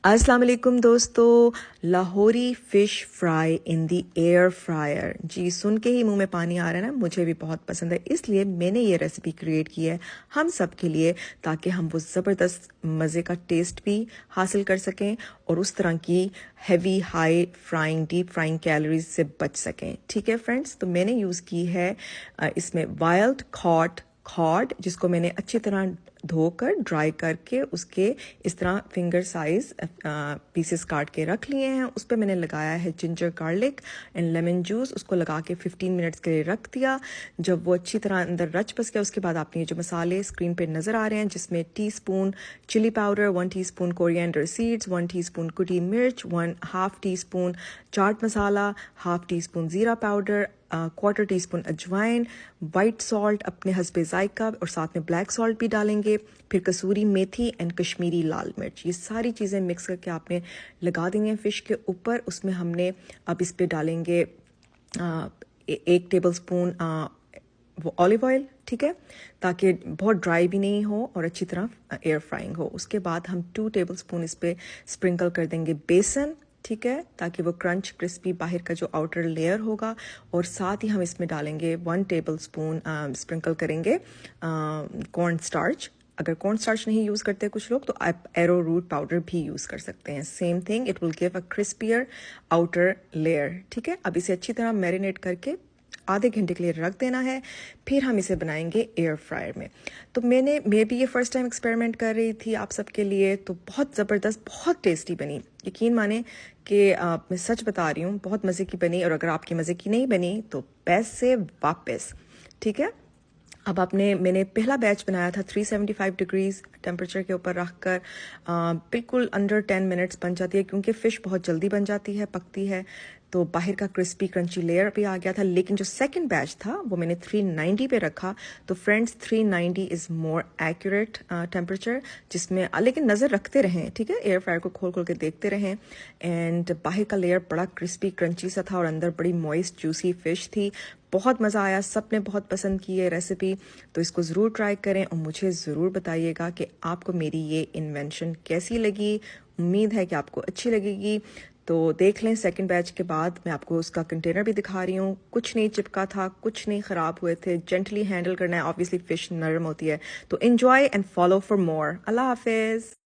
अस्सलाम वालेकुम दोस्तों, Lahori fish fry in the air fryer. जी, सुन के ही मुंह में पानी आ रहा है ना। मुझे भी बहुत पसंद है, इसलिए मैंने ये रेसिपी क्रिएट की है हम सब के लिए, ताकि हम वो ज़बरदस्त मज़े का टेस्ट भी हासिल कर सकें और उस तरह की heavy high frying deep frying calories से बच सकें। ठीक है फ्रेंड्स, तो मैंने यूज़ की है इसमें वाइल्ड कॉट कॉड, जिसको मैंने अच्छी तरह धोकर ड्राई करके उसके इस तरह फिंगर साइज पीसेस काट के रख लिए हैं। उस पर मैंने लगाया है ginger garlic and lemon juice, उसको लगा के 15 मिनट्स के लिए रख दिया। जब वो अच्छी तरह अंदर रच बस गया, उसके बाद आपने ये जो मसाले स्क्रीन पे नज़र आ रहे हैं, जिसमें teaspoon chilli powder, 1 teaspoon coriander seeds, 1 teaspoon कुटी मिर्च, 1/2 टीस्पून चाट मसाला, 1/2 टीस्पून ज़ीरा पाउडर, 1/4 टीस्पून अजवाइन, वाइट सॉल्ट अपने हस्बे जायका, और साथ में ब्लैक सॉल्ट भी डालेंगे। फिर कसूरी मेथी एंड कश्मीरी लाल मिर्च, ये सारी चीज़ें मिक्स करके आपने लगा देंगे हैं फ़िश के ऊपर। उसमें हमने अब इस पे डालेंगे 1 टेबल स्पून वो ऑलिव ऑयल, ठीक है, ताकि बहुत ड्राई भी नहीं हो और अच्छी तरह एयर फ्राइंग हो। उसके बाद हम 2 टेबल स्पून इस पर स्प्रिंकल कर देंगे बेसन, ठीक है, ताकि वो क्रंच क्रिस्पी बाहर का जो आउटर लेयर होगा। और साथ ही हम इसमें डालेंगे 1 टेबल स्पून स्प्रिंकल करेंगे कॉर्न स्टार्च। अगर कॉर्न स्टार्च नहीं यूज़ करते कुछ लोग, तो आप एरो रूट पाउडर भी यूज़ कर सकते हैं। Same thing, it will give a crispier outer layer. ठीक है, अब इसे अच्छी तरह मैरिनेट करके आधे घंटे के लिए रख देना है। फिर हम इसे बनाएंगे एयर फ्रायर में। तो मैं भी ये फर्स्ट टाइम एक्सपेरिमेंट कर रही थी आप सबके लिए, तो बहुत ज़बरदस्त, बहुत टेस्टी बनी। यकीन माने कि मैं सच बता रही हूँ, बहुत मज़े की बनी। और अगर आपकी मज़े की नहीं बनी तो पैसे से वापस, ठीक है। अब मैंने पहला बैच बनाया था 375 डिग्रीज टेम्परेचर के ऊपर रख कर, बिल्कुल अंडर 10 मिनट्स बन जाती है, क्योंकि फ़िश बहुत जल्दी बन जाती है, पकती है, तो बाहर का क्रिस्पी क्रंची लेयर भी आ गया था। लेकिन जो सेकंड बैच था वो मैंने 390 पे रखा। तो friends, 390 is more accurate temperature, जिसमें लेकिन नज़र रखते रहें, ठीक है, एयर फ्रायर को खोल खोल के देखते रहें। एंड बाहर का लेयर बड़ा क्रिस्पी क्रंची सा था और अंदर बड़ी मॉइस्ट जूसी फ़िश थी। बहुत मज़ा आया, सब ने बहुत पसंद की ये रेसिपी। तो इसको ज़रूर ट्राई करें और मुझे ज़रूर बताइएगा कि आपको मेरी ये इन्वेंशन कैसी लगी। उम्मीद है कि आपको अच्छी लगेगी। तो देख लें, सेकंड बैच के बाद मैं आपको उसका कंटेनर भी दिखा रही हूँ। कुछ नहीं चिपका था, कुछ नहीं ख़राब हुए थे। जेंटली हैंडल करना है, ऑब्वियसली फ़िश नरम होती है। तो enjoy and follow for more. अल्लाह हाफिज़।